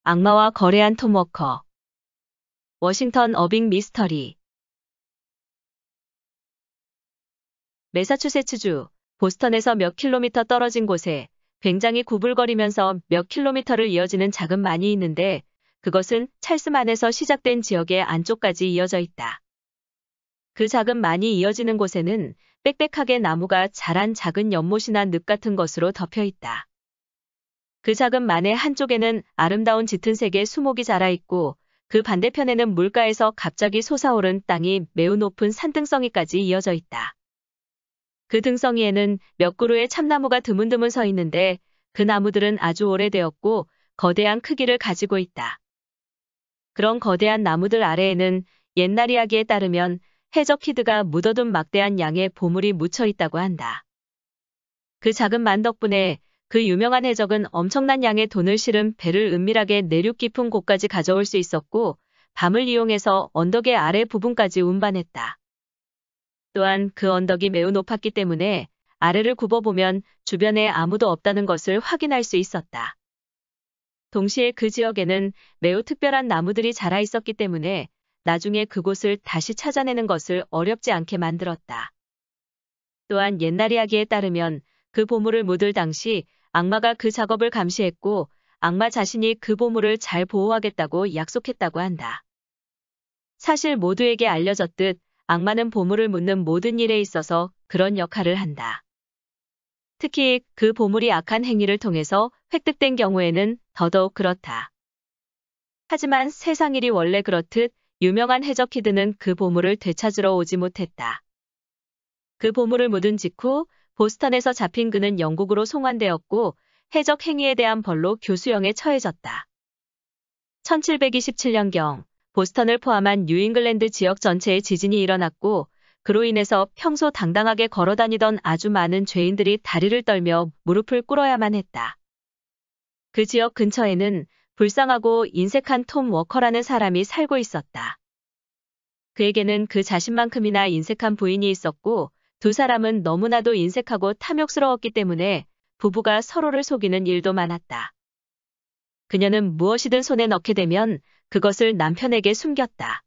악마와 거래한 톰 워커. 워싱턴 어빙 미스터리. 매사추세츠주 보스턴에서 몇 킬로미터 떨어진 곳에 굉장히 구불거리면서 몇 킬로미터를 이어지는 작은 만이 있는데 그것은 찰스만에서 시작된 지역의 안쪽까지 이어져 있다. 그 작은 만이 이어지는 곳에는 빽빽하게 나무가 자란 작은 연못이나 늪 같은 것으로 덮여 있다. 그 작은 만의 한쪽에는 아름다운 짙은 색의 수목이 자라 있고 그 반대편에는 물가에서 갑자기 솟아오른 땅이 매우 높은 산등성이까지 이어져 있다. 그 등성이에는 몇 그루의 참나무가 드문드문 서 있는데 그 나무들은 아주 오래되었고 거대한 크기를 가지고 있다. 그런 거대한 나무들 아래에는 옛날 이야기에 따르면 해적키드가 묻어둔 막대한 양의 보물이 묻혀 있다고 한다. 그 작은 만 덕분에 그 유명한 해적은 엄청난 양의 돈을 실은 배를 은밀하게 내륙 깊은 곳까지 가져올 수 있었고 밤을 이용해서 언덕의 아래 부분까지 운반했다. 또한 그 언덕이 매우 높았기 때문에 아래를 굽어보면 주변에 아무도 없다는 것을 확인할 수 있었다. 동시에 그 지역에는 매우 특별한 나무들이 자라 있었기 때문에 나중에 그곳을 다시 찾아내는 것을 어렵지 않게 만들었다. 또한 옛날 이야기에 따르면 그 보물을 묻을 당시 악마가 그 작업을 감시했고 악마 자신이 그 보물을 잘 보호하겠다고 약속했다고 한다. 사실 모두에게 알려졌듯 악마는 보물을 묻는 모든 일에 있어서 그런 역할을 한다. 특히 그 보물이 악한 행위를 통해서 획득된 경우에는 더더욱 그렇다. 하지만 세상 일이 원래 그렇듯 유명한 해적키드는 그 보물을 되찾으러 오지 못했다. 그 보물을 묻은 직후 보스턴에서 잡힌 그는 영국으로 송환되었고 해적 행위에 대한 벌로 교수형에 처해졌다. 1727년경 보스턴을 포함한 뉴잉글랜드 지역 전체에 지진이 일어났고 그로 인해서 평소 당당하게 걸어다니던 아주 많은 죄인들이 다리를 떨며 무릎을 꿇어야만 했다. 그 지역 근처에는 불쌍하고 인색한 톰 워커라는 사람이 살고 있었다. 그에게는 그 자신만큼이나 인색한 부인이 있었고 두 사람은 너무나도 인색하고 탐욕스러웠기 때문에 부부가 서로를 속이는 일도 많았다. 그녀는 무엇이든 손에 넣게 되면 그것을 남편에게 숨겼다.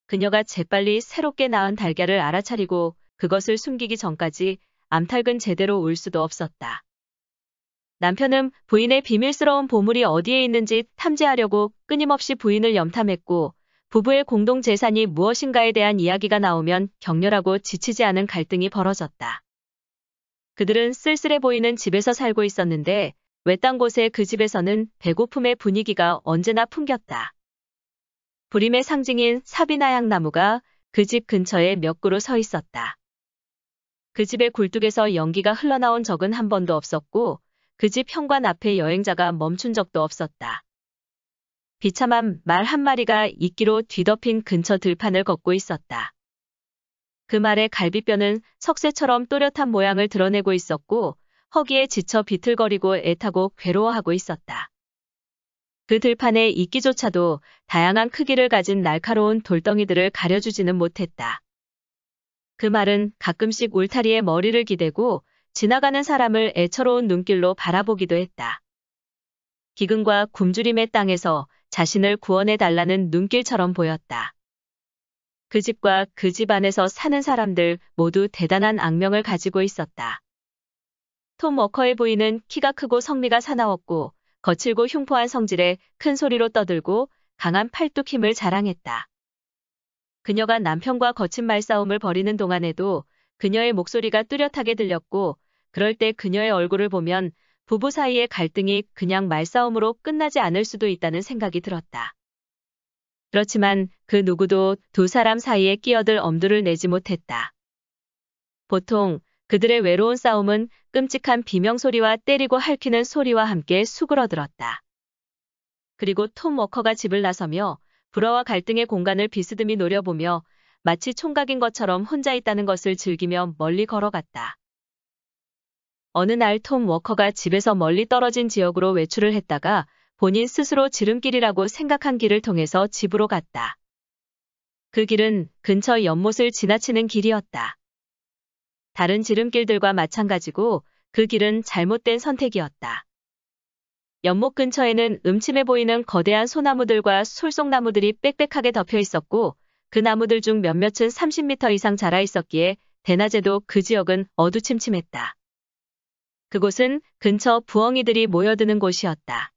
그녀가 재빨리 새롭게 낳은 달걀을 알아차리고 그것을 숨기기 전까지 암탉은 제대로 울 수도 없었다. 남편은 부인의 비밀스러운 보물이 어디에 있는지 탐지하려고 끊임없이 부인을 염탐했고 부부의 공동 재산이 무엇인가에 대한 이야기가 나오면 격렬하고 지치지 않은 갈등이 벌어졌다. 그들은 쓸쓸해 보이는 집에서 살고 있었는데 외딴 곳의 그 집에서는 배고픔의 분위기가 언제나 풍겼다. 불임의 상징인 사비나양 나무가 그 집 근처에 몇 그루 서 있었다. 그 집의 굴뚝에서 연기가 흘러나온 적은 한 번도 없었고 그 집 현관 앞에 여행자가 멈춘 적도 없었다. 비참한 말 한 마리가 이끼로 뒤덮인 근처 들판을 걷고 있었다. 그 말의 갈비뼈는 석쇠처럼 또렷한 모양을 드러내고 있었고 허기에 지쳐 비틀거리고 애타고 괴로워하고 있었다. 그 들판의 이끼조차도 다양한 크기를 가진 날카로운 돌덩이들을 가려주지는 못했다. 그 말은 가끔씩 울타리에 머리를 기대고 지나가는 사람을 애처로운 눈길로 바라보기도 했다. 기근과 굶주림의 땅에서 자신을 구원해달라는 눈길처럼 보였다. 그 집과 그 집 안에서 사는 사람들 모두 대단한 악명을 가지고 있었다. 톰 워커의 부인은 키가 크고 성미가 사나웠고 거칠고 흉포한 성질에 큰 소리로 떠들고 강한 팔뚝 힘을 자랑했다. 그녀가 남편과 거친 말싸움을 벌이는 동안에도 그녀의 목소리가 뚜렷하게 들렸고 그럴 때 그녀의 얼굴을 보면 부부 사이의 갈등이 그냥 말싸움으로 끝나지 않을 수도 있다는 생각이 들었다. 그렇지만 그 누구도 두 사람 사이에 끼어들 엄두를 내지 못했다. 보통 그들의 외로운 싸움은 끔찍한 비명소리와 때리고 핥히는 소리와 함께 수그러들었다. 그리고 톰 워커가 집을 나서며 불화와 갈등의 공간을 비스듬히 노려보며 마치 총각인 것처럼 혼자 있다는 것을 즐기며 멀리 걸어갔다. 어느 날 톰 워커가 집에서 멀리 떨어진 지역으로 외출을 했다가 본인 스스로 지름길이라고 생각한 길을 통해서 집으로 갔다. 그 길은 근처 연못을 지나치는 길이었다. 다른 지름길들과 마찬가지고 그 길은 잘못된 선택이었다. 연못 근처에는 음침해 보이는 거대한 소나무들과 솔송나무들이 빽빽하게 덮여 있었고 그 나무들 중 몇몇은 30m 이상 자라 있었기에 대낮에도 그 지역은 어두침침했다. 그곳은 근처 부엉이들이 모여드는 곳이었다.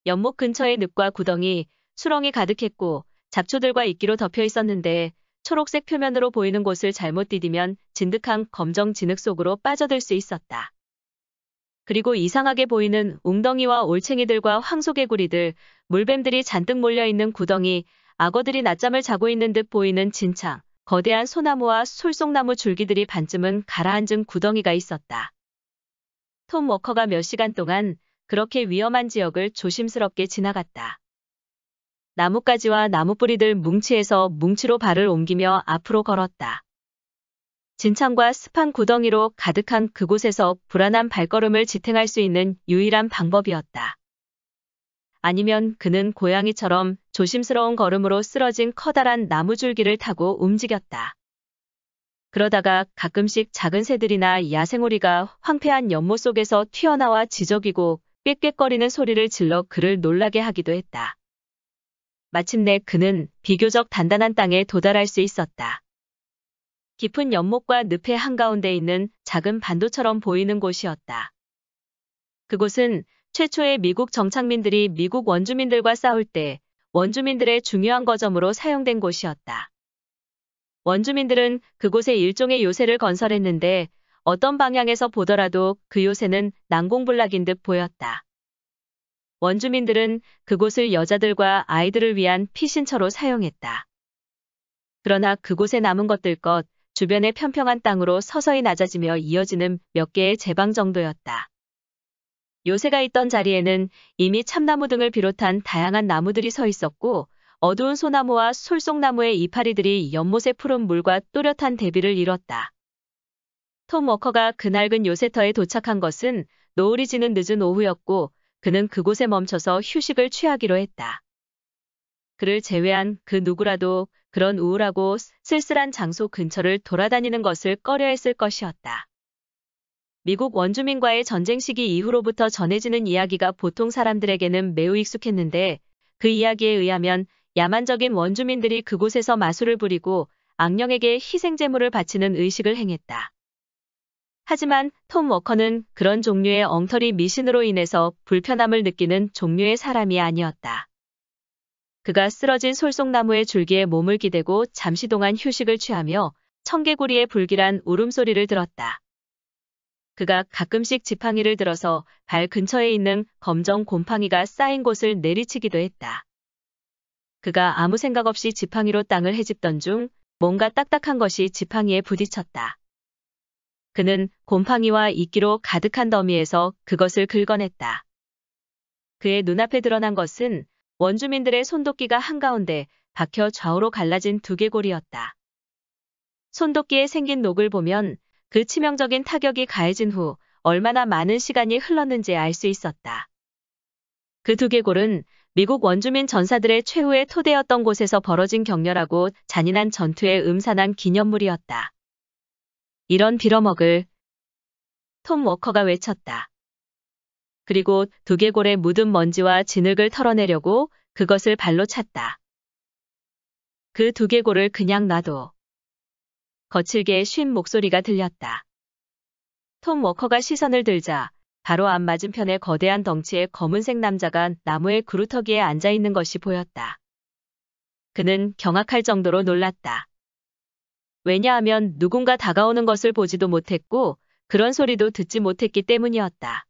연못 근처의 늪과 구덩이, 수렁이 가득했고 잡초들과 이끼로 덮여 있었는데 초록색 표면으로 보이는 곳을 잘못 디디면 진득한 검정 진흙 속으로 빠져들 수 있었다. 그리고 이상하게 보이는 웅덩이와 올챙이들과 황소개구리들, 물뱀들이 잔뜩 몰려있는 구덩이, 악어들이 낮잠을 자고 있는 듯 보이는 진창, 거대한 소나무와 솔송나무 줄기들이 반쯤은 가라앉은 구덩이가 있었다. 톰 워커가 몇 시간 동안 그렇게 위험한 지역을 조심스럽게 지나갔다. 나뭇가지와 나무뿌리들 뭉치에서 뭉치로 발을 옮기며 앞으로 걸었다. 진창과 습한 구덩이로 가득한 그곳에서 불안한 발걸음을 지탱할 수 있는 유일한 방법이었다. 아니면 그는 고양이처럼 조심스러운 걸음으로 쓰러진 커다란 나무줄기를 타고 움직였다. 그러다가 가끔씩 작은 새들이나 야생오리가 황폐한 연못 속에서 튀어나와 지저귀고 꽥꽥거리는 소리를 질러 그를 놀라게 하기도 했다. 마침내 그는 비교적 단단한 땅에 도달할 수 있었다. 깊은 연못과 늪의 한가운데 있는 작은 반도처럼 보이는 곳이었다. 그곳은 최초의 미국 정착민들이 미국 원주민들과 싸울 때 원주민들의 중요한 거점으로 사용된 곳이었다. 원주민들은 그곳에 일종의 요새를 건설했는데 어떤 방향에서 보더라도 그 요새는 난공불락인 듯 보였다. 원주민들은 그곳을 여자들과 아이들을 위한 피신처로 사용했다. 그러나 그곳에 남은 것들 것, 주변의 평평한 땅으로 서서히 낮아지며 이어지는 몇 개의 제방 정도였다. 요새가 있던 자리에는 이미 참나무 등을 비롯한 다양한 나무들이 서 있었고 어두운 소나무와 솔송나무의 이파리들이 연못의 푸른 물과 또렷한 대비를 이뤘다. 톰 워커가 그 낡은 요새터에 도착한 것은 노을이 지는 늦은 오후였고 그는 그곳에 멈춰서 휴식을 취하기로 했다. 그를 제외한 그 누구라도 그런 우울하고 쓸쓸한 장소 근처를 돌아다니는 것을 꺼려했을 것이었다. 미국 원주민과의 전쟁 시기 이후로부터 전해지는 이야기가 보통 사람들에게는 매우 익숙했는데 그 이야기에 의하면 야만적인 원주민들이 그곳에서 마술을 부리고 악령에게 희생제물을 바치는 의식을 행했다. 하지만 톰 워커는 그런 종류의 엉터리 미신으로 인해서 불편함을 느끼는 종류의 사람이 아니었다. 그가 쓰러진 솔송나무의 줄기에 몸을 기대고 잠시 동안 휴식을 취하며 청개구리의 불길한 울음소리를 들었다. 그가 가끔씩 지팡이를 들어서 발 근처에 있는 검정 곰팡이가 쌓인 곳을 내리치기도 했다. 그가 아무 생각 없이 지팡이로 땅을 헤집던 중 뭔가 딱딱한 것이 지팡이에 부딪혔다. 그는 곰팡이와 이끼로 가득한 더미에서 그것을 긁어냈다. 그의 눈앞에 드러난 것은 원주민들의 손도끼가 한가운데 박혀 좌우로 갈라진 두개골이었다. 손도끼에 생긴 녹을 보면 그 치명적인 타격이 가해진 후 얼마나 많은 시간이 흘렀는지 알 수 있었다. 그 두개골은 미국 원주민 전사들의 최후의 토대였던 곳에서 벌어진 격렬하고 잔인한 전투의 음산한 기념물이었다. 이런 빌어먹을 톰 워커가 외쳤다. 그리고 두개골에 묻은 먼지와 진흙을 털어내려고 그것을 발로 찼다. 그 두개골을 그냥 놔둬. 거칠게 쉰 목소리가 들렸다. 톰 워커가 시선을 들자 바로 앞 맞은편에 거대한 덩치의 검은색 남자가 나무의 그루터기에 앉아있는 것이 보였다. 그는 경악할 정도로 놀랐다. 왜냐하면 누군가 다가오는 것을 보지도 못했고 그런 소리도 듣지 못했기 때문이었다.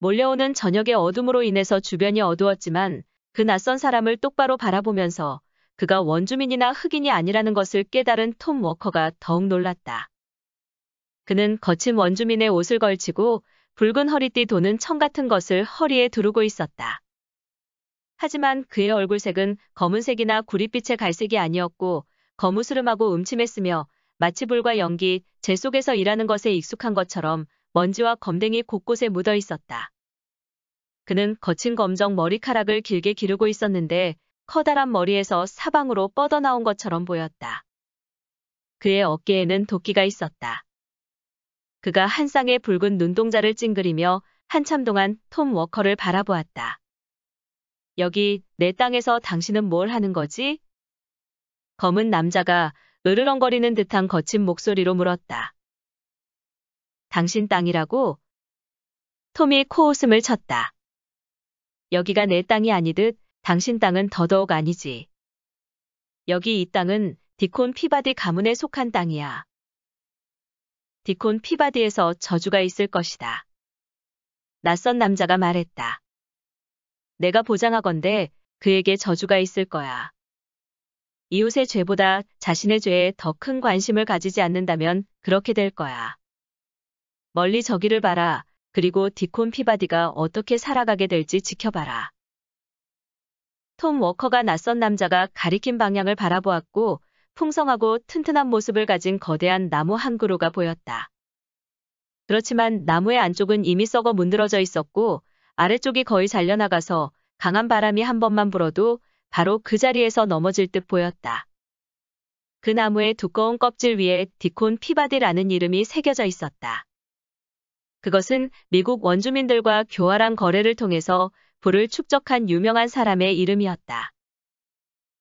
몰려오는 저녁의 어둠으로 인해서 주변이 어두웠지만 그 낯선 사람을 똑바로 바라보면서 그가 원주민이나 흑인이 아니라는 것을 깨달은 톰 워커가 더욱 놀랐다. 그는 거친 원주민의 옷을 걸치고 붉은 허리띠 도는 청 같은 것을 허리에 두르고 있었다. 하지만 그의 얼굴색은 검은색이나 구릿빛의 갈색이 아니었고 거무스름하고 음침했으며 마치 불과 연기, 재 속에서 일하는 것에 익숙한 것처럼 먼지와 검댕이 곳곳에 묻어 있었다. 그는 거친 검정 머리카락을 길게 기르고 있었는데 커다란 머리에서 사방으로 뻗어나온 것처럼 보였다. 그의 어깨에는 도끼가 있었다. 그가 한 쌍의 붉은 눈동자를 찡그리며 한참 동안 톰 워커를 바라보았다. 여기 내 땅에서 당신은 뭘 하는 거지? 검은 남자가 으르렁거리는 듯한 거친 목소리로 물었다. 당신 땅이라고? 톰이 코웃음을 쳤다. 여기가 내 땅이 아니듯 당신 땅은 더더욱 아니지. 여기 이 땅은 디콘 피바디 가문에 속한 땅이야. 디콘 피바디에서 저주가 있을 것이다. 낯선 남자가 말했다. 내가 보장하건대 그에게 저주가 있을 거야. 이웃의 죄보다 자신의 죄에 더 큰 관심을 가지지 않는다면 그렇게 될 거야. 멀리 저기를 봐라. 그리고 디콘 피바디가 어떻게 살아가게 될지 지켜봐라. 톰 워커가 낯선 남자가 가리킨 방향을 바라보았고 풍성하고 튼튼한 모습을 가진 거대한 나무 한 그루가 보였다. 그렇지만 나무의 안쪽은 이미 썩어 문드러져 있었고 아래쪽이 거의 잘려나가서 강한 바람이 한 번만 불어도 바로 그 자리에서 넘어질 듯 보였다. 그 나무의 두꺼운 껍질 위에 디콘 피바디라는 이름이 새겨져 있었다. 그것은 미국 원주민들과 교활한 거래를 통해서 부를 축적한 유명한 사람의 이름이었다.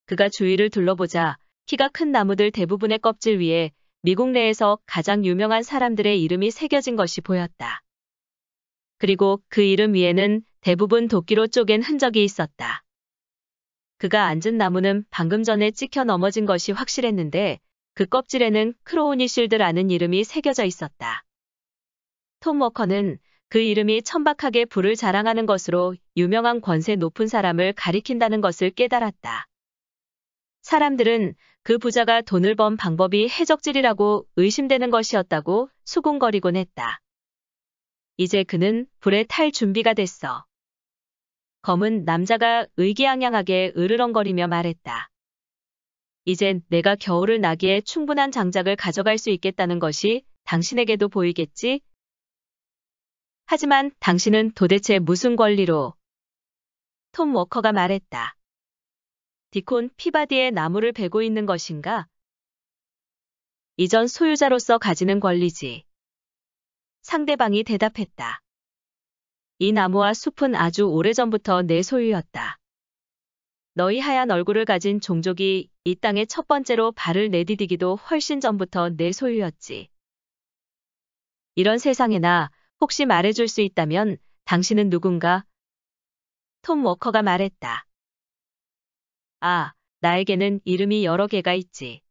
그가 주위를 둘러보자 키가 큰 나무들 대부분의 껍질 위에 미국 내에서 가장 유명한 사람들의 이름이 새겨진 것이 보였다. 그리고 그 이름 위에는 대부분 도끼로 쪼갠 흔적이 있었다. 그가 앉은 나무는 방금 전에 찍혀 넘어진 것이 확실했는데 그 껍질에는 크로우니실드라는 이름이 새겨져 있었다. 톰 워커는 그 이름이 천박하게 부를 자랑하는 것으로 유명한 권세 높은 사람을 가리킨다는 것을 깨달았다. 사람들은 그 부자가 돈을 번 방법이 해적질이라고 의심되는 것이었다고 수군거리곤 했다. 이제 그는 불에 탈 준비가 됐어. 검은 남자가 의기양양하게 으르렁거리며 말했다. 이제 내가 겨울을 나기에 충분한 장작을 가져갈 수 있겠다는 것이 당신에게도 보이겠지? 하지만 당신은 도대체 무슨 권리로? 톰 워커가 말했다. 디콘 피바디의 나무를 베고 있는 것인가? 이전 소유자로서 가지는 권리지. 상대방이 대답했다. 이 나무와 숲은 아주 오래전부터 내 소유였다. 너희 하얀 얼굴을 가진 종족이 이 땅에 첫 번째로 발을 내디디기도 훨씬 전부터 내 소유였지. 이런 세상에나 혹시 말해줄 수 있다면 당신은 누군가? 톰 워커가 말했다. 아, 나에게는 이름이 여러 개가 있지.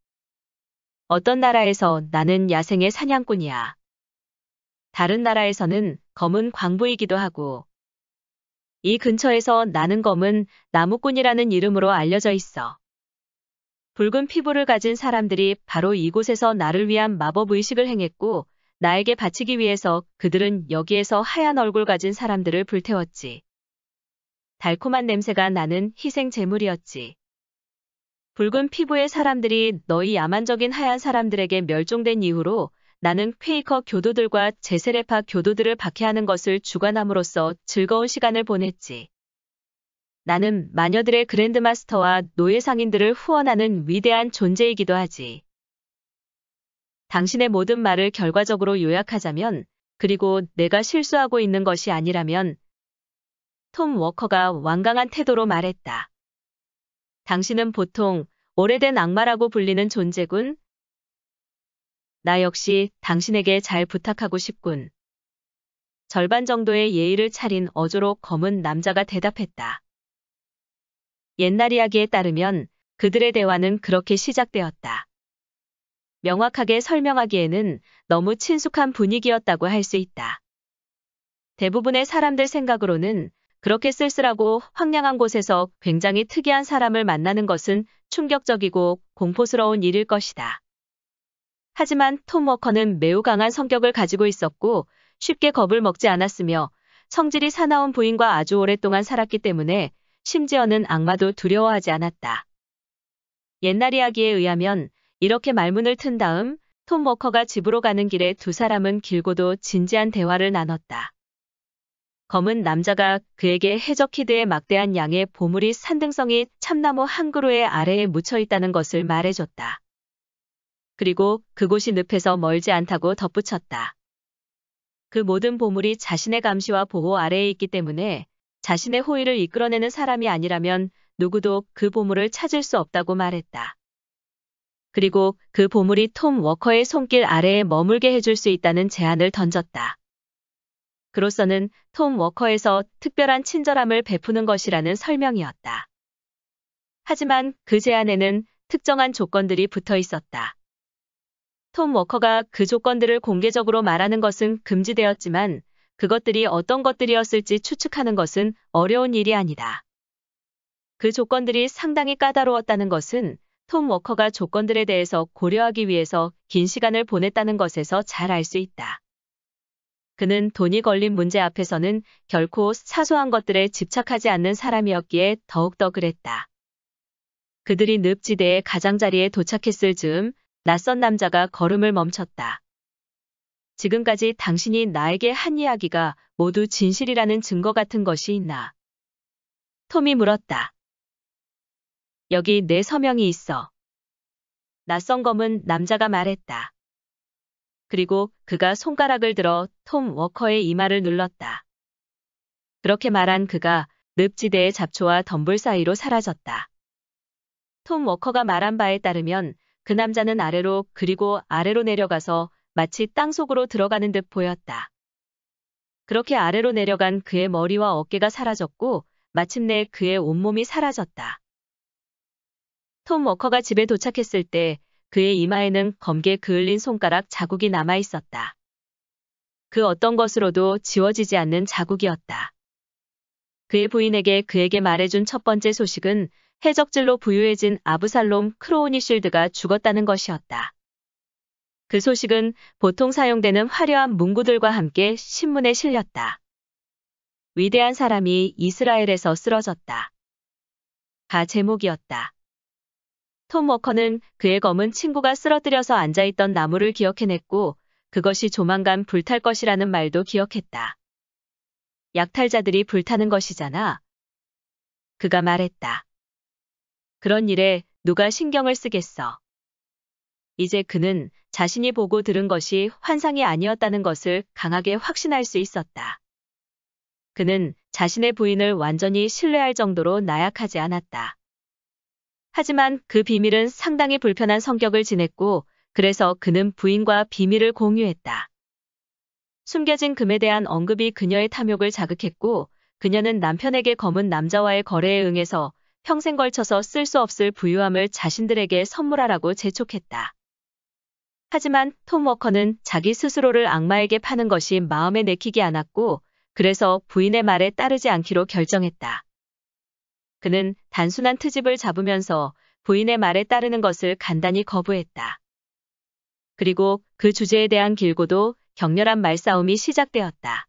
어떤 나라에서 나는 야생의 사냥꾼이야. 다른 나라에서는 검은 광부이기도 하고. 이 근처에서 나는 검은 나무꾼이라는 이름으로 알려져 있어. 붉은 피부를 가진 사람들이 바로 이곳에서 나를 위한 마법 의식을 행했고 나에게 바치기 위해서 그들은 여기에서 하얀 얼굴 가진 사람들을 불태웠지. 달콤한 냄새가 나는 희생 제물이었지. 붉은 피부의 사람들이 너희 야만적인 하얀 사람들에게 멸종된 이후로 나는 퀘이커 교도들과 제세례파 교도들을 박해하는 것을 주관함으로써 즐거운 시간을 보냈지. 나는 마녀들의 그랜드마스터와 노예 상인들을 후원하는 위대한 존재이기도 하지. 당신의 모든 말을 결과적으로 요약하자면, 그리고 내가 실수하고 있는 것이 아니라면, 톰 워커가 완강한 태도로 말했다. 당신은 보통 오래된 악마라고 불리는 존재군. 나 역시 당신에게 잘 부탁하고 싶군. 절반 정도의 예의를 차린 어조로 검은 남자가 대답했다. 옛날 이야기에 따르면 그들의 대화는 그렇게 시작되었다. 명확하게 설명하기에는 너무 친숙한 분위기였다고 할 수 있다. 대부분의 사람들 생각으로는 그렇게 쓸쓸하고 황량한 곳에서 굉장히 특이한 사람을 만나는 것은 충격적이고 공포스러운 일일 것이다. 하지만 톰 워커는 매우 강한 성격을 가지고 있었고 쉽게 겁을 먹지 않았으며 성질이 사나운 부인과 아주 오랫동안 살았기 때문에 심지어는 악마도 두려워하지 않았다. 옛날 이야기에 의하면 이렇게 말문을 튼 다음 톰 워커가 집으로 가는 길에 두 사람은 길고도 진지한 대화를 나눴다. 검은 남자가 그에게 해적키드의 막대한 양의 보물이 산등성이 참나무 한 그루의 아래에 묻혀 있다는 것을 말해줬다. 그리고 그곳이 늪에서 멀지 않다고 덧붙였다. 그 모든 보물이 자신의 감시와 보호 아래에 있기 때문에 자신의 호의를 이끌어내는 사람이 아니라면 누구도 그 보물을 찾을 수 없다고 말했다. 그리고 그 보물이 톰 워커의 손길 아래에 머물게 해줄 수 있다는 제안을 던졌다. 그로서는 톰 워커에서 특별한 친절함을 베푸는 것이라는 설명이었다. 하지만 그 제안에는 특정한 조건들이 붙어 있었다. 톰 워커가 그 조건들을 공개적으로 말하는 것은 금지되었지만 그것들이 어떤 것들이었을지 추측하는 것은 어려운 일이 아니다. 그 조건들이 상당히 까다로웠다는 것은 톰 워커가 조건들에 대해서 고려하기 위해서 긴 시간을 보냈다는 것에서 잘 알 수 있다. 그는 돈이 걸린 문제 앞에서는 결코 사소한 것들에 집착하지 않는 사람이었기에 더욱더 그랬다. 그들이 늪지대의 가장자리에 도착했을 즈음 낯선 남자가 걸음을 멈췄다. 지금까지 당신이 나에게 한 이야기가 모두 진실이라는 증거 같은 것이 있나? 톰이 물었다. 여기 내 서명이 있어. 낯선 검은 남자가 말했다. 그리고 그가 손가락을 들어 톰 워커의 이마를 눌렀다. 그렇게 말한 그가 늪지대의 잡초와 덤불 사이로 사라졌다. 톰 워커가 말한 바에 따르면 그 남자는 아래로 그리고 아래로 내려가서 마치 땅속으로 들어가는 듯 보였다. 그렇게 아래로 내려간 그의 머리와 어깨가 사라졌고 마침내 그의 온몸이 사라졌다. 톰 워커가 집에 도착했을 때 그의 이마에는 검게 그을린 손가락 자국이 남아 있었다. 그 어떤 것으로도 지워지지 않는 자국이었다. 그의 부인에게 그에게 말해준 첫 번째 소식은 해적질로 부유해진 아브살롬 크로우니쉴드가 죽었다는 것이었다. 그 소식은 보통 사용되는 화려한 문구들과 함께 신문에 실렸다. 위대한 사람이 이스라엘에서 쓰러졌다. 가 제목이었다. 톰 워커는 그의 검은 친구가 쓰러뜨려서 앉아있던 나무를 기억해냈고 그것이 조만간 불탈 것이라는 말도 기억했다. 약탈자들이 불타는 것이잖아. 그가 말했다. 그런 일에 누가 신경을 쓰겠어. 이제 그는 자신이 보고 들은 것이 환상이 아니었다는 것을 강하게 확신할 수 있었다. 그는 자신의 부인을 완전히 신뢰할 정도로 나약하지 않았다. 하지만 그 비밀은 상당히 불편한 성격을 지녔고 그래서 그는 부인과 비밀을 공유했다. 숨겨진 금에 대한 언급이 그녀의 탐욕을 자극했고 그녀는 남편에게 검은 남자와의 거래에 응해서 평생 걸쳐서 쓸 수 없을 부유함을 자신들에게 선물하라고 재촉했다. 하지만 톰 워커는 자기 스스로를 악마에게 파는 것이 마음에 내키지 않았고 그래서 부인의 말에 따르지 않기로 결정했다. 그는 단순한 트집을 잡으면서 부인의 말에 따르는 것을 간단히 거부했다. 그리고 그 주제에 대한 길고도 격렬한 말싸움이 시작되었다.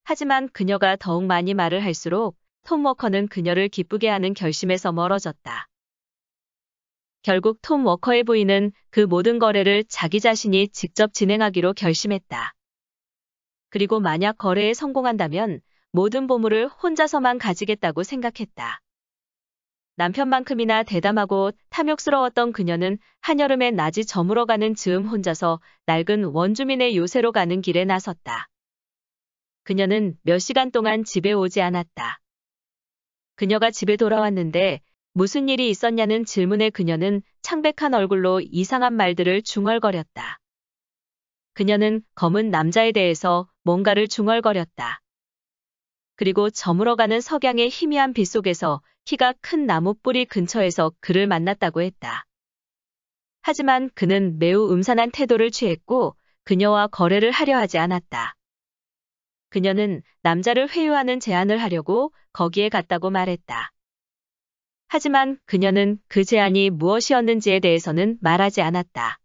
하지만 그녀가 더욱 많이 말을 할수록 톰 워커는 그녀를 기쁘게 하는 결심에서 멀어졌다. 결국 톰 워커의 부인은 그 모든 거래를 자기 자신이 직접 진행하기로 결심했다. 그리고 만약 거래에 성공한다면 모든 보물을 혼자서만 가지겠다고 생각했다. 남편만큼이나 대담하고 탐욕스러웠던 그녀는 한여름에 낮이 저물어가는 즈음 혼자서 낡은 원주민의 요새로 가는 길에 나섰다. 그녀는 몇 시간 동안 집에 오지 않았다. 그녀가 집에 돌아왔는데 무슨 일이 있었냐는 질문에 그녀는 창백한 얼굴로 이상한 말들을 중얼거렸다. 그녀는 검은 남자에 대해서 뭔가를 중얼거렸다. 그리고 저물어가는 석양의 희미한 빛 속에서 키가 큰 나무 뿌리 근처에서 그를 만났다고 했다. 하지만 그는 매우 음산한 태도를 취했고 그녀와 거래를 하려 하지 않았다. 그녀는 남자를 회유하는 제안을 하려고 거기에 갔다고 말했다. 하지만 그녀는 그 제안이 무엇이었는지에 대해서는 말하지 않았다.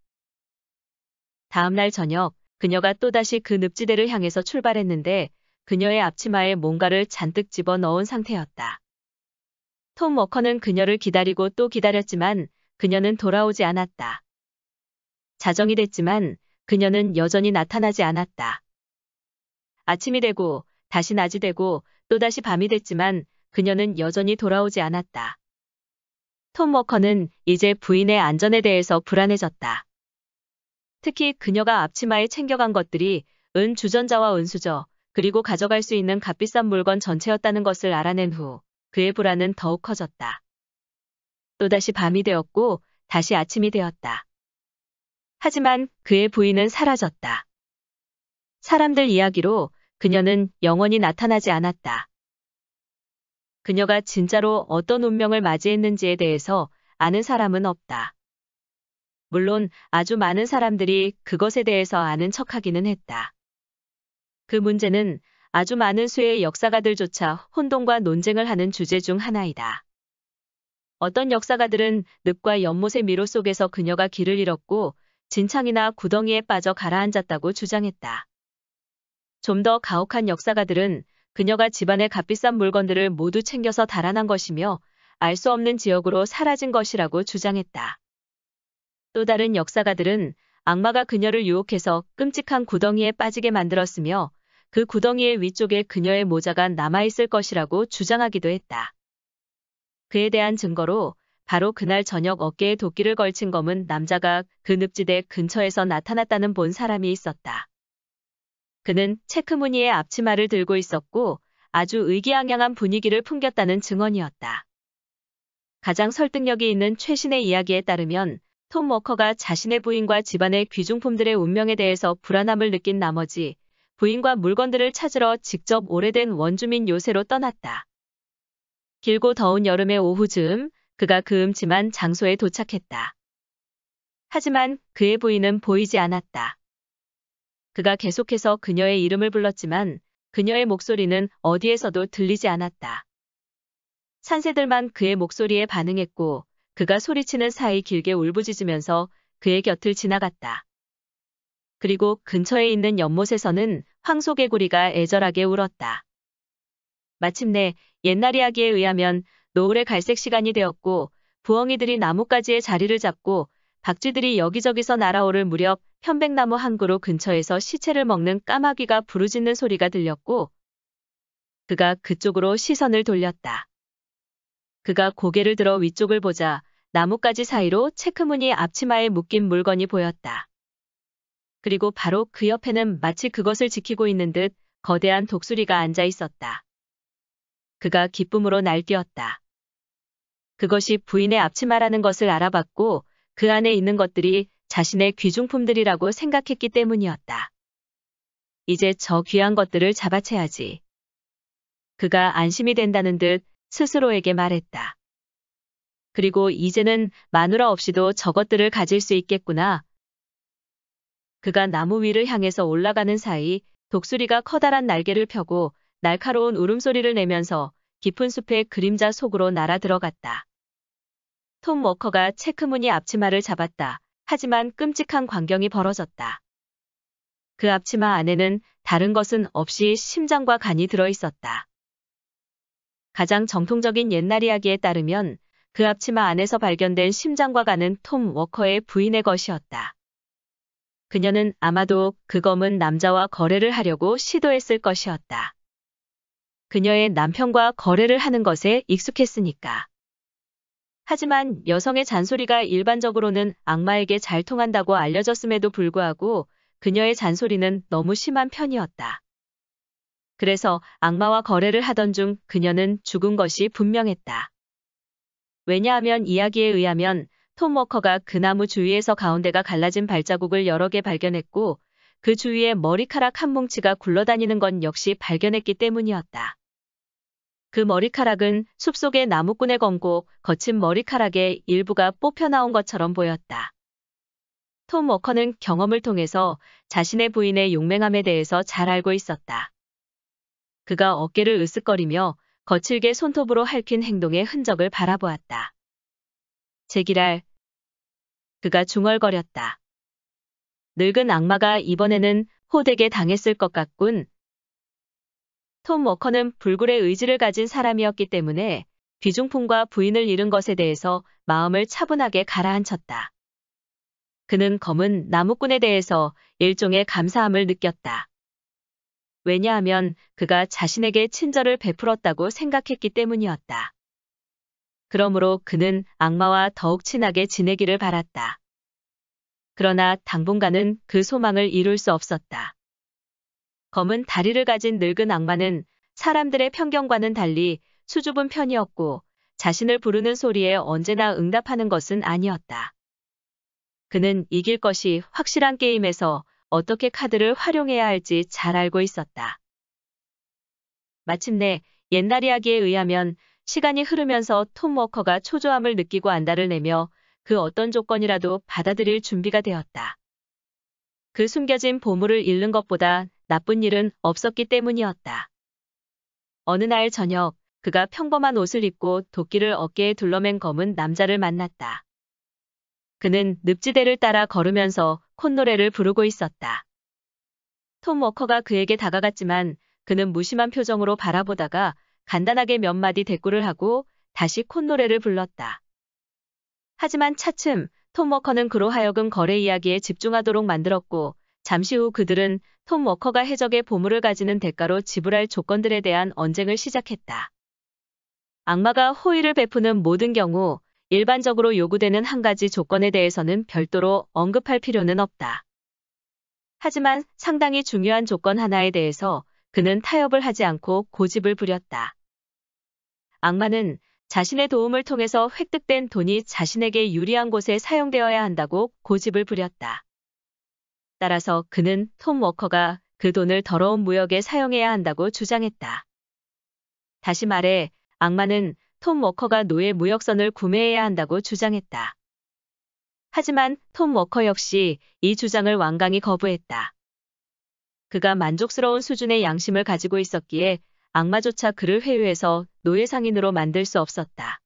다음 날 저녁, 그녀가 또다시 그 늪지대를 향해서 출발했는데 그녀의 앞치마에 뭔가를 잔뜩 집어넣은 상태였다. 톰 워커는 그녀를 기다리고 또 기다렸지만 그녀는 돌아오지 않았다. 자정이 됐지만 그녀는 여전히 나타나지 않았다. 아침이 되고 다시 낮이 되고 또다시 밤이 됐지만 그녀는 여전히 돌아오지 않았다. 톰 워커는 이제 부인의 안전에 대해서 불안해졌다. 특히 그녀가 앞치마에 챙겨간 것들이 은 주전자와 은수저, 그리고 가져갈 수 있는 값비싼 물건 전체였다는 것을 알아낸 후 그의 불안은 더욱 커졌다. 또다시 밤이 되었고 다시 아침이 되었다. 하지만 그의 부인은 사라졌다. 사람들 이야기로 그녀는 영원히 나타나지 않았다. 그녀가 진짜로 어떤 운명을 맞이했는지에 대해서 아는 사람은 없다. 물론 아주 많은 사람들이 그것에 대해서 아는 척하기는 했다. 그 문제는 아주 많은 수의 역사가들조차 혼돈과 논쟁을 하는 주제 중 하나이다. 어떤 역사가들은 늪과 연못의 미로 속에서 그녀가 길을 잃었고 진창이나 구덩이에 빠져 가라앉았다고 주장했다. 좀 더 가혹한 역사가들은 그녀가 집안의 값비싼 물건들을 모두 챙겨서 달아난 것이며 알 수 없는 지역으로 사라진 것이라고 주장했다. 또 다른 역사가들은 악마가 그녀를 유혹해서 끔찍한 구덩이에 빠지게 만들었으며 그 구덩이의 위쪽에 그녀의 모자가 남아있을 것이라고 주장하기도 했다. 그에 대한 증거로 바로 그날 저녁 어깨에 도끼를 걸친 검은 남자가 그 늪지대 근처에서 나타났다는 본 사람이 있었다. 그는 체크무늬의 앞치마를 들고 있었고 아주 의기양양한 분위기를 풍겼다는 증언이었다. 가장 설득력이 있는 최신의 이야기에 따르면 톰 워커가 자신의 부인과 집안의 귀중품들의 운명에 대해서 불안함을 느낀 나머지 부인과 물건들을 찾으러 직접 오래된 원주민 요새로 떠났다. 길고 더운 여름의 오후 즈음 그가 그 음침한 장소에 도착했다. 하지만 그의 부인은 보이지 않았다. 그가 계속해서 그녀의 이름을 불렀지만 그녀의 목소리는 어디에서도 들리지 않았다. 산새들만 그의 목소리에 반응했고 그가 소리치는 사이 길게 울부짖으면서 그의 곁을 지나갔다. 그리고 근처에 있는 연못에서는 황소개구리가 애절하게 울었다. 마침내 옛날 이야기에 의하면 노을의 갈색 시간이 되었고 부엉이들이 나뭇가지에 자리를 잡고 박쥐들이 여기저기서 날아오를 무렵 편백나무 한 그루 근처에서 시체를 먹는 까마귀가 부르짖는 소리가 들렸고 그가 그쪽으로 시선을 돌렸다. 그가 고개를 들어 위쪽을 보자 나뭇가지 사이로 체크무늬 앞치마에 묶인 물건이 보였다. 그리고 바로 그 옆에는 마치 그것을 지키고 있는 듯 거대한 독수리가 앉아 있었다. 그가 기쁨으로 날뛰었다. 그것이 부인의 앞치마라는 것을 알아봤고 그 안에 있는 것들이 자신의 귀중품들이라고 생각했기 때문이었다. 이제 저 귀한 것들을 잡아채야지. 그가 안심이 된다는 듯 스스로에게 말했다. 그리고 이제는 마누라 없이도 저것들을 가질 수 있겠구나. 그가 나무 위를 향해서 올라가는 사이 독수리가 커다란 날개를 펴고 날카로운 울음소리를 내면서 깊은 숲의 그림자 속으로 날아 들어갔다. 톰 워커가 체크무늬 앞치마를 잡았다. 하지만 끔찍한 광경이 벌어졌다. 그 앞치마 안에는 다른 것은 없이 심장과 간이 들어있었다. 가장 정통적인 옛날 이야기에 따르면 그 앞치마 안에서 발견된 심장과 간은 톰 워커의 부인의 것이었다. 그녀는 아마도 그 검은 남자와 거래를 하려고 시도했을 것이었다. 그녀의 남편과 거래를 하는 것에 익숙했으니까. 하지만 여성의 잔소리가 일반적으로는 악마에게 잘 통한다고 알려졌음에도 불구하고 그녀의 잔소리는 너무 심한 편이었다. 그래서 악마와 거래를 하던 중 그녀는 죽은 것이 분명했다. 왜냐하면 이야기에 의하면 톰 워커가 그 나무 주위에서 가운데가 갈라진 발자국을 여러 개 발견했고 그 주위에 머리카락 한 뭉치가 굴러다니는 건 역시 발견했기 때문이었다. 그 머리카락은 숲속의 나무꾼의 검고 거친 머리카락의 일부가 뽑혀 나온 것처럼 보였다. 톰 워커는 경험을 통해서 자신의 부인의 용맹함에 대해서 잘 알고 있었다. 그가 어깨를 으쓱거리며 거칠게 손톱으로 핥힌 행동의 흔적을 바라보았다. 제기랄. 그가 중얼거렸다. 늙은 악마가 이번에는 호되게 당했을 것 같군. 톰 워커는 불굴의 의지를 가진 사람이었기 때문에 귀중품과 부인을 잃은 것에 대해서 마음을 차분하게 가라앉혔다. 그는 검은 나무꾼에 대해서 일종의 감사함을 느꼈다. 왜냐하면 그가 자신에게 친절을 베풀었다고 생각했기 때문이었다. 그러므로 그는 악마와 더욱 친하게 지내기를 바랐다. 그러나 당분간은 그 소망을 이룰 수 없었다. 검은 다리를 가진 늙은 악마는 사람들의 편견과는 달리 수줍은 편이었고 자신을 부르는 소리에 언제나 응답하는 것은 아니었다. 그는 이길 것이 확실한 게임에서 어떻게 카드를 활용해야 할지 잘 알고 있었다. 마침내 옛날 이야기에 의하면 시간이 흐르면서 톰 워커가 초조함을 느끼고 안달을 내며 그 어떤 조건이라도 받아들일 준비가 되었다. 그 숨겨진 보물을 잃는 것보다 나쁜 일은 없었기 때문이었다. 어느 날 저녁, 그가 평범한 옷을 입고 도끼를 어깨에 둘러맨 검은 남자를 만났다. 그는 늪지대를 따라 걸으면서 콧노래를 부르고 있었다. 톰 워커가 그에게 다가갔지만 그는 무심한 표정으로 바라보다가 간단하게 몇 마디 대꾸를 하고 다시 콧노래를 불렀다. 하지만 차츰 톰 워커는 그로 하여금 거래 이야기에 집중하도록 만들었고 잠시 후 그들은 톰 워커가 해적의 보물을 가지는 대가로 지불할 조건들에 대한 언쟁을 시작했다. 악마가 호의를 베푸는 모든 경우 일반적으로 요구되는 한 가지 조건에 대해서는 별도로 언급할 필요는 없다. 하지만 상당히 중요한 조건 하나에 대해서 그는 타협을 하지 않고 고집을 부렸다. 악마는 자신의 도움을 통해서 획득된 돈이 자신에게 유리한 곳에 사용되어야 한다고 고집을 부렸다. 따라서 그는 톰 워커가 그 돈을 더러운 무역에 사용해야 한다고 주장했다. 다시 말해, 악마는 톰 워커가 노예 무역선을 구매해야 한다고 주장했다. 하지만 톰 워커 역시 이 주장을 완강히 거부했다. 그가 만족스러운 수준의 양심을 가지고 있었기에 악마조차 그를 회유해서 노예 상인으로 만들 수 없었다.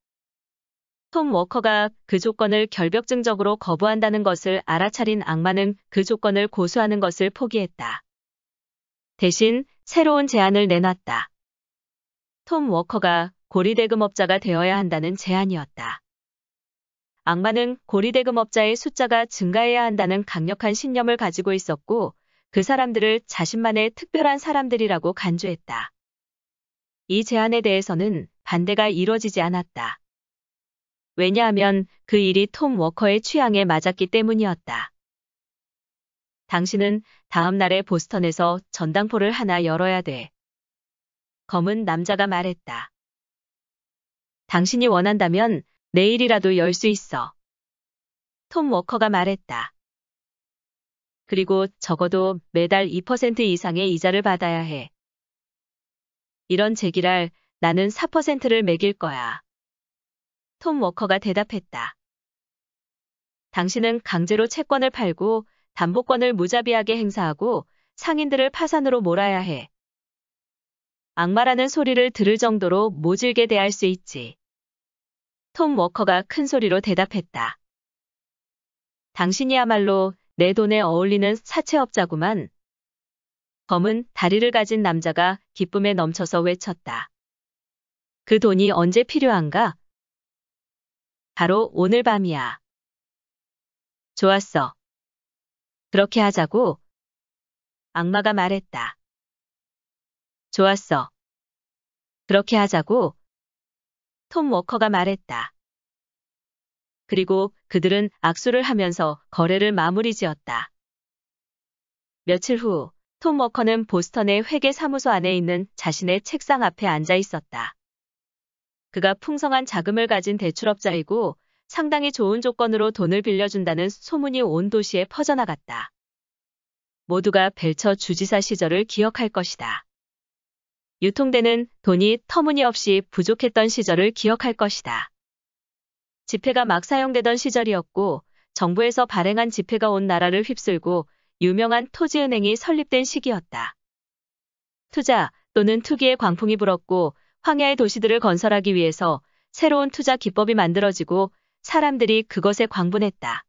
톰 워커가 그 조건을 결벽증적으로 거부한다는 것을 알아차린 악마는 그 조건을 고수하는 것을 포기했다. 대신 새로운 제안을 내놨다. 톰 워커가 고리대금업자가 되어야 한다는 제안이었다. 악마는 고리대금업자의 숫자가 증가해야 한다는 강력한 신념을 가지고 있었고 그 사람들을 자신만의 특별한 사람들이라고 간주했다. 이 제안에 대해서는 반대가 이뤄지지 않았다. 왜냐하면 그 일이 톰 워커의 취향에 맞았기 때문이었다. 당신은 다음 날에 보스턴에서 전당포를 하나 열어야 돼. 검은 남자가 말했다. 당신이 원한다면 내일이라도 열 수 있어. 톰 워커가 말했다. 그리고 적어도 매달 2% 이상의 이자를 받아야 해. 이런 제기랄 나는 4%를 매길 거야. 톰 워커가 대답했다. 당신은 강제로 채권을 팔고 담보권을 무자비하게 행사하고 상인들을 파산으로 몰아야 해. 악마라는 소리를 들을 정도로 모질게 대할 수 있지. 톰 워커가 큰 소리로 대답했다. 당신이야말로 내 돈에 어울리는 사채업자구만. 검은 다리를 가진 남자가 기쁨에 넘쳐서 외쳤다. 그 돈이 언제 필요한가? 바로 오늘 밤이야. 좋았어. 그렇게 하자고. 악마가 말했다. 좋았어. 그렇게 하자고. 톰 워커가 말했다. 그리고 그들은 악수를 하면서 거래를 마무리 지었다. 며칠 후, 톰 워커는 보스턴의 회계사무소 안에 있는 자신의 책상 앞에 앉아 있었다. 그가 풍성한 자금을 가진 대출업자이고 상당히 좋은 조건으로 돈을 빌려준다는 소문이 온 도시에 퍼져나갔다. 모두가 벨처 주지사 시절을 기억할 것이다. 유통되는 돈이 터무니없이 부족했던 시절을 기억할 것이다. 지폐가 막 사용되던 시절이었고 정부에서 발행한 지폐가 온 나라를 휩쓸고 유명한 토지은행이 설립된 시기였다. 투자 또는 투기의 광풍이 불었고 황야의 도시들을 건설하기 위해서 새로운 투자 기법이 만들어지고 사람들이 그것에 광분했다.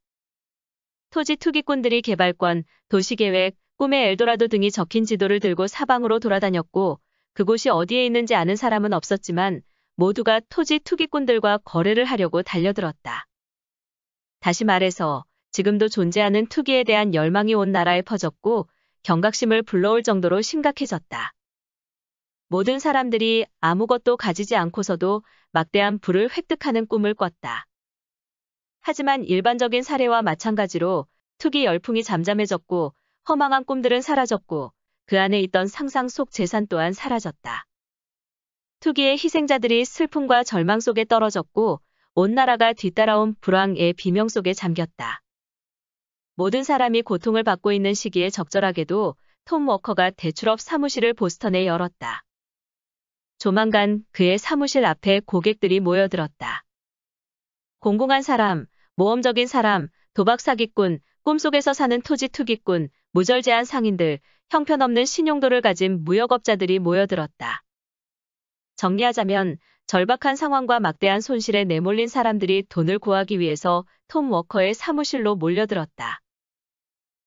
토지 투기꾼들이 개발권, 도시계획, 꿈의 엘도라도 등이 적힌 지도를 들고 사방으로 돌아다녔고 그곳이 어디에 있는지 아는 사람은 없었지만 모두가 토지 투기꾼들과 거래를 하려고 달려들었다. 다시 말해서 지금도 존재하는 투기에 대한 열망이 온 나라에 퍼졌고 경각심을 불러올 정도로 심각해졌다. 모든 사람들이 아무것도 가지지 않고서도 막대한 부를 획득하는 꿈을 꿨다. 하지만 일반적인 사례와 마찬가지로 투기 열풍이 잠잠해졌고 허망한 꿈들은 사라졌고 그 안에 있던 상상 속 재산 또한 사라졌다. 투기의 희생자들이 슬픔과 절망 속에 떨어졌고 온 나라가 뒤따라온 불황의 비명 속에 잠겼다. 모든 사람이 고통을 받고 있는 시기에 적절하게도 톰 워커가 대출업 사무실을 보스턴에 열었다. 조만간 그의 사무실 앞에 고객들이 모여들었다. 공공한 사람, 모험적인 사람, 도박 사기꾼, 꿈속에서 사는 토지 투기꾼, 무절제한 상인들, 형편없는 신용도를 가진 무역업자들이 모여들었다. 정리하자면 절박한 상황과 막대한 손실에 내몰린 사람들이 돈을 구하기 위해서 톰 워커의 사무실로 몰려들었다.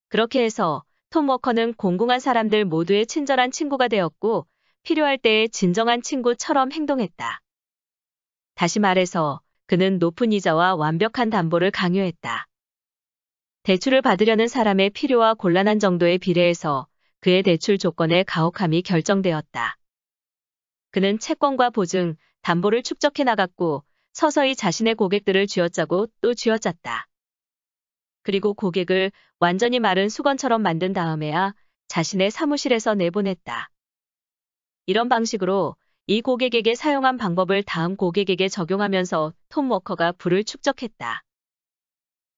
그렇게 해서 톰 워커는 공공한 사람들 모두의 친절한 친구가 되었고 필요할 때의 진정한 친구처럼 행동했다. 다시 말해서 그는 높은 이자와 완벽한 담보를 강요했다. 대출을 받으려는 사람의 필요와 곤란한 정도에 비례해서 그의 대출 조건의 가혹함이 결정되었다. 그는 채권과 보증, 담보를 축적해 나갔고 서서히 자신의 고객들을 쥐어짜고 또 쥐어짰다. 그리고 고객을 완전히 마른 수건처럼 만든 다음에야 자신의 사무실에서 내보냈다. 이런 방식으로 이 고객에게 사용한 방법을 다음 고객에게 적용하면서 톰 워커가 부를 축적했다.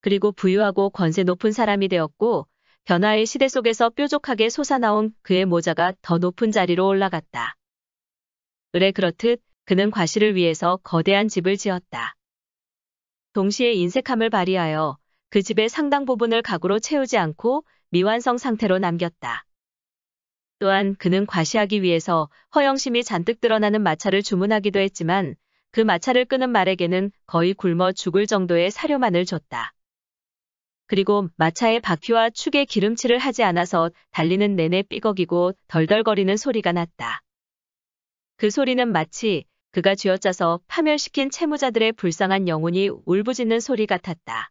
그리고 부유하고 권세 높은 사람이 되었고 변화의 시대 속에서 뾰족하게 솟아나온 그의 모자가 더 높은 자리로 올라갔다. 의례 그렇듯 그는 과시를 위해서 거대한 집을 지었다. 동시에 인색함을 발휘하여 그 집의 상당 부분을 가구로 채우지 않고 미완성 상태로 남겼다. 또한 그는 과시하기 위해서 허영심이 잔뜩 드러나는 마차를 주문하기도 했지만 그 마차를 끄는 말에게는 거의 굶어 죽을 정도의 사료만을 줬다. 그리고 마차의 바퀴와 축에 기름칠을 하지 않아서 달리는 내내 삐걱이고 덜덜거리는 소리가 났다. 그 소리는 마치 그가 쥐어짜서 파멸시킨 채무자들의 불쌍한 영혼이 울부짖는 소리 같았다.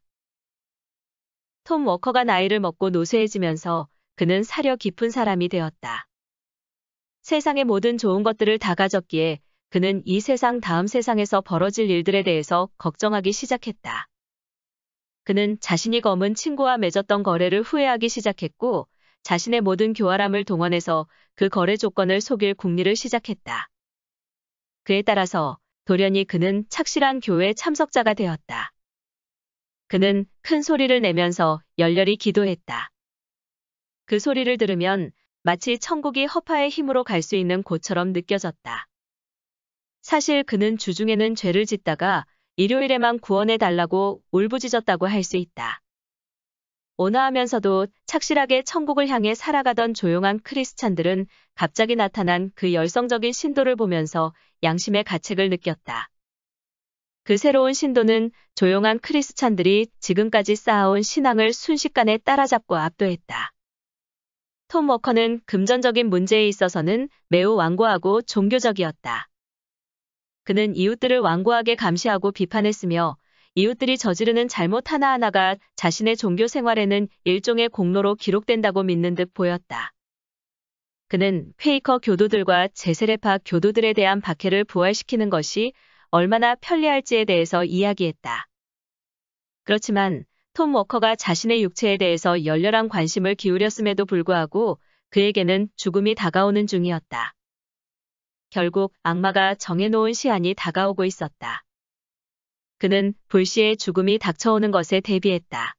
톰 워커가 나이를 먹고 노쇠해지면서 그는 사려 깊은 사람이 되었다. 세상의 모든 좋은 것들을 다 가졌기에 그는 이 세상 다음 세상에서 벌어질 일들에 대해서 걱정하기 시작했다. 그는 자신이 검은 친구와 맺었던 거래를 후회하기 시작했고 자신의 모든 교활함을 동원해서 그 거래 조건을 속일 궁리를 시작했다. 그에 따라서 돌연히 그는 착실한 교회 참석자가 되었다. 그는 큰 소리를 내면서 열렬히 기도했다. 그 소리를 들으면 마치 천국이 허파의 힘으로 갈 수 있는 곳처럼 느껴졌다. 사실 그는 주중에는 죄를 짓다가 일요일에만 구원해 달라고 울부짖었다고 할 수 있다. 온화하면서도 착실하게 천국을 향해 살아가던 조용한 크리스찬들은 갑자기 나타난 그 열성적인 신도를 보면서 양심의 가책을 느꼈다. 그 새로운 신도는 조용한 크리스찬들이 지금까지 쌓아온 신앙을 순식간에 따라잡고 압도했다. 톰 워커는 금전적인 문제에 있어서는 매우 완고하고 종교적이었다. 그는 이웃들을 완고하게 감시하고 비판했으며 이웃들이 저지르는 잘못 하나하나가 자신의 종교 생활에는 일종의 공로로 기록된다고 믿는 듯 보였다. 그는 퀘이커 교도들과 제세례파 교도들에 대한 박해를 부활시키는 것이 얼마나 편리할지에 대해서 이야기했다. 그렇지만 톰 워커가 자신의 육체에 대해서 열렬한 관심을 기울였음에도 불구하고 그에게는 죽음이 다가오는 중이었다. 결국 악마가 정해놓은 시한이 다가오고 있었다. 그는 불시에 죽음이 닥쳐오는 것에 대비했다.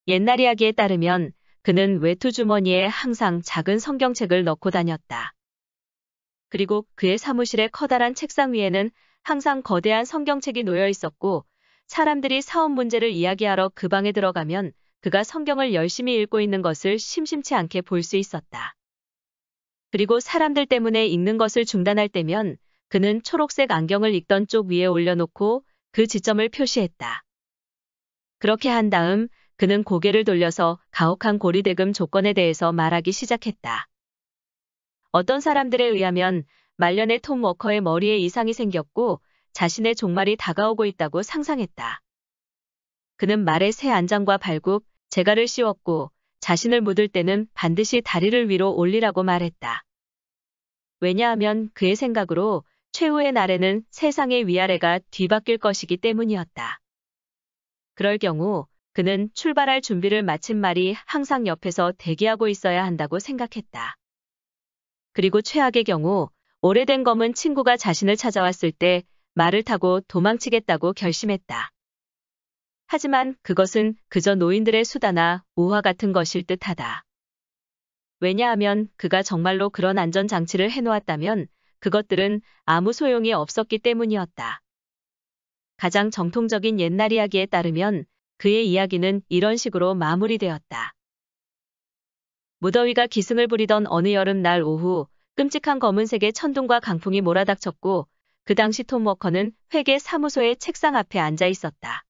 옛날 이야기에 따르면 그는 외투 주머니에 항상 작은 성경책을 넣고 다녔다. 그리고 그의 사무실의 커다란 책상 위에는 항상 거대한 성경책이 놓여 있었고 사람들이 사업 문제를 이야기하러 그 방에 들어가면 그가 성경을 열심히 읽고 있는 것을 심심치 않게 볼 수 있었다. 그리고 사람들 때문에 읽는 것을 중단할 때면 그는 초록색 안경을 읽던 쪽 위에 올려놓고 그 지점을 표시했다. 그렇게 한 다음 그는 고개를 돌려서 가혹한 고리대금 조건에 대해서 말하기 시작했다. 어떤 사람들에 의하면 말년에 톰 워커의 머리에 이상이 생겼고 자신의 종말이 다가오고 있다고 상상했다. 그는 말에 새 안장과 발굽, 재갈을 씌웠고 자신을 묻을 때는 반드시 다리를 위로 올리라고 말했다. 왜냐하면 그의 생각으로 최후의 날에는 세상의 위아래가 뒤바뀔 것이기 때문이었다. 그럴 경우 그는 출발할 준비를 마친 말이 항상 옆에서 대기하고 있어야 한다고 생각했다. 그리고 최악의 경우 오래된 검은 친구가 자신을 찾아왔을 때 말을 타고 도망치겠다고 결심했다. 하지만 그것은 그저 노인들의 수다나 우화 같은 것일 듯하다. 왜냐하면 그가 정말로 그런 안전장치를 해놓았다면 그것들은 아무 소용이 없었기 때문이었다. 가장 정통적인 옛날 이야기에 따르면 그의 이야기는 이런 식으로 마무리되었다. 무더위가 기승을 부리던 어느 여름날 오후 끔찍한 검은색의 천둥과 강풍이 몰아닥쳤고 그 당시 톰 워커는 회계 사무소의 책상 앞에 앉아 있었다.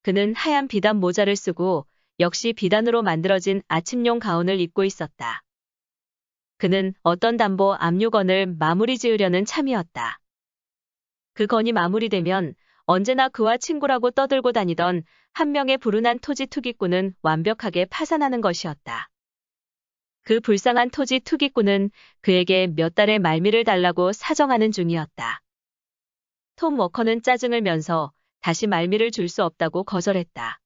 그는 하얀 비단 모자를 쓰고 역시 비단으로 만들어진 아침용 가운을 입고 있었다. 그는 어떤 담보 압류건을 마무리 지으려는 참이었다. 그 건이 마무리되면 언제나 그와 친구라고 떠들고 다니던 한 명의 불운한 토지 투기꾼은 완벽하게 파산하는 것이었다. 그 불쌍한 토지 투기꾼은 그에게 몇 달의 말미를 달라고 사정하는 중이었다. 톰 워커는 짜증을 면서 다시 말미를 줄 수 없다고 거절했다.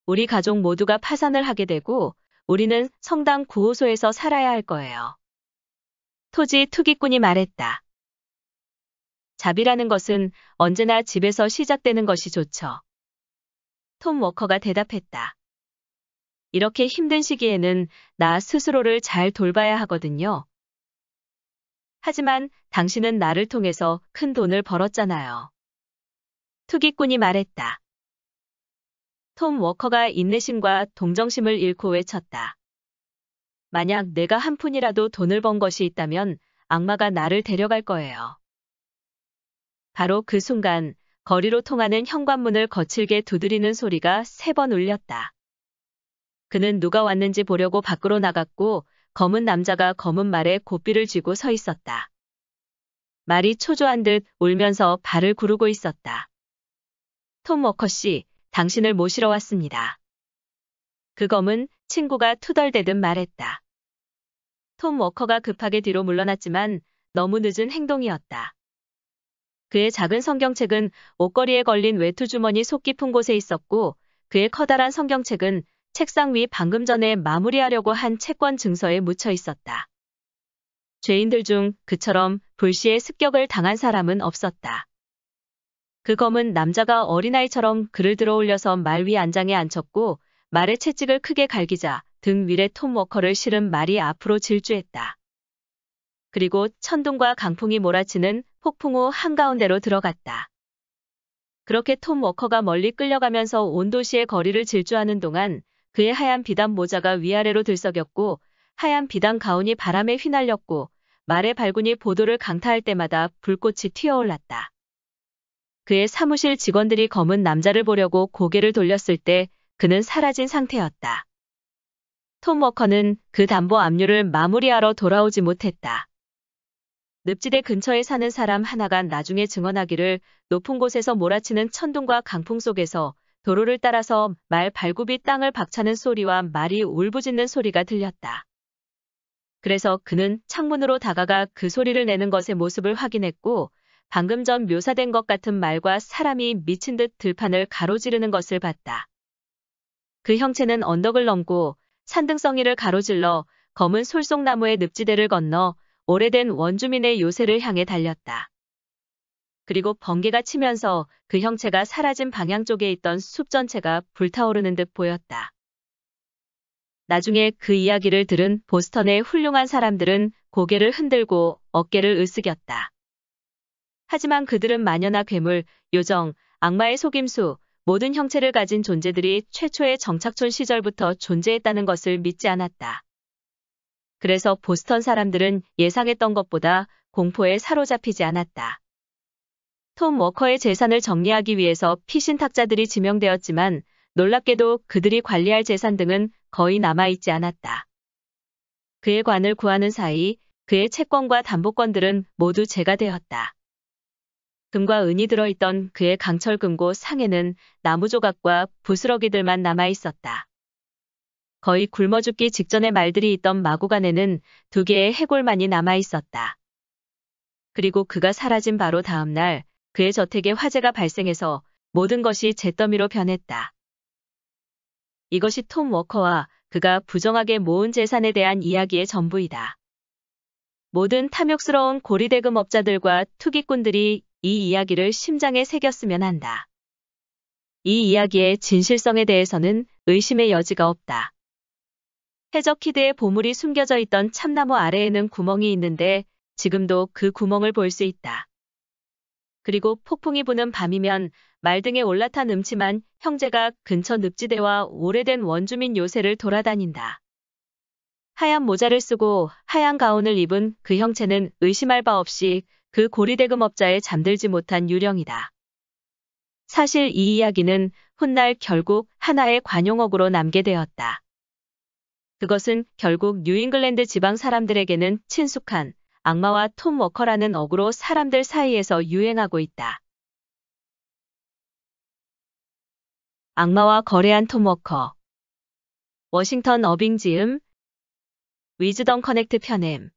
우리 가족 모두가 파산을 하게 되고 우리는 성당 구호소에서 살아야 할 거예요. 토지 투기꾼이 말했다. 자비라는 것은 언제나 집에서 시작되는 것이 좋죠. 톰 워커가 대답했다. 이렇게 힘든 시기에는 나 스스로를 잘 돌봐야 하거든요. 하지만 당신은 나를 통해서 큰 돈을 벌었잖아요. 투기꾼이 말했다. 톰 워커가 인내심과 동정심을 잃고 외쳤다. 만약 내가 한 푼이라도 돈을 번 것이 있다면 악마가 나를 데려갈 거예요. 바로 그 순간 거리로 통하는 현관문을 거칠게 두드리는 소리가 3번 울렸다. 그는 누가 왔는지 보려고 밖으로 나갔고 검은 남자가 검은 말에 고삐를 쥐고 서 있었다. 말이 초조한 듯 울면서 발을 구르고 있었다. 톰 워커 씨, 당신을 모시러 왔습니다. 그 검은 친구가 투덜대듯 말했다. 톰 워커가 급하게 뒤로 물러났지만 너무 늦은 행동이었다. 그의 작은 성경책은 옷걸이에 걸린 외투 주머니 속 깊은 곳에 있었고 그의 커다란 성경책은 책상 위 방금 전에 마무리하려고 한 채권 증서에 묻혀 있었다. 죄인들 중 그처럼 불시에 습격을 당한 사람은 없었다. 그 검은 남자가 어린아이처럼 그를 들어 올려서 말 위 안장에 앉혔고 말의 채찍을 크게 갈기자 등 위에 톰 워커를 실은 말이 앞으로 질주했다. 그리고 천둥과 강풍이 몰아치는 폭풍 후 한가운데로 들어갔다. 그렇게 톰 워커가 멀리 끌려가면서 온 도시의 거리를 질주하는 동안 그의 하얀 비단 모자가 위아래로 들썩였고 하얀 비단 가운이 바람에 휘날렸고 말의 발군이 보도를 강타할 때마다 불꽃이 튀어올랐다. 그의 사무실 직원들이 검은 남자를 보려고 고개를 돌렸을 때 그는 사라진 상태였다. 톰 워커는 그 담보 압류를 마무리하러 돌아오지 못했다. 늪지대 근처에 사는 사람 하나가 나중에 증언하기를 높은 곳에서 몰아치는 천둥과 강풍 속에서 도로를 따라서 말 발굽이 땅을 박차는 소리와 말이 울부짖는 소리가 들렸다. 그래서 그는 창문으로 다가가 그 소리를 내는 것의 모습을 확인했고 방금 전 묘사된 것 같은 말과 사람이 미친 듯 들판을 가로지르는 것을 봤다. 그 형체는 언덕을 넘고 산등성이를 가로질러 검은 솔송나무의 늪지대를 건너 오래된 원주민의 요새를 향해 달렸다. 그리고 번개가 치면서 그 형체가 사라진 방향 쪽에 있던 숲 전체가 불타오르는 듯 보였다. 나중에 그 이야기를 들은 보스턴의 훌륭한 사람들은 고개를 흔들고 어깨를 으쓱였다. 하지만 그들은 마녀나 괴물, 요정, 악마의 속임수, 모든 형체를 가진 존재들이 최초의 정착촌 시절부터 존재했다는 것을 믿지 않았다. 그래서 보스턴 사람들은 예상했던 것보다 공포에 사로잡히지 않았다. 톰 워커의 재산을 정리하기 위해서 피신탁자들이 지명되었지만 놀랍게도 그들이 관리할 재산 등은 거의 남아있지 않았다. 그의 관을 구하는 사이 그의 채권과 담보권들은 모두 제가 되었다. 금과 은이 들어있던 그의 강철금고 상에는 나무 조각과 부스러기들만 남아있었다. 거의 굶어 죽기 직전의 말들이 있던 마구간에는 2개의 해골만이 남아있었다. 그리고 그가 사라진 바로 다음 날 그의 저택에 화재가 발생해서 모든 것이 잿더미로 변했다. 이것이 톰 워커와 그가 부정하게 모은 재산에 대한 이야기의 전부이다. 모든 탐욕스러운 고리대금업자들과 투기꾼들이 이 이야기를 심장에 새겼으면 한다. 이 이야기의 진실성에 대해서는 의심의 여지가 없다. 해저키드의 보물이 숨겨져 있던 참나무 아래에는 구멍이 있는데 지금도 그 구멍을 볼 수 있다. 그리고 폭풍이 부는 밤이면 말등에 올라탄 음침한 형제가 근처 늪지대와 오래된 원주민 요새를 돌아다닌다. 하얀 모자를 쓰고 하얀 가운을 입은 그 형체는 의심할 바 없이 그 고리대금업자에 잠들지 못한 유령이다. 사실 이 이야기는 훗날 결국 하나의 관용어구로 남게 되었다. 그것은 결국 뉴잉글랜드 지방 사람들에게는 친숙한 악마와 톰 워커라는 어구로 사람들 사이에서 유행하고 있다. 악마와 거래한 톰 워커. 워싱턴 어빙 지음, 위즈덤 커넥트 편엠.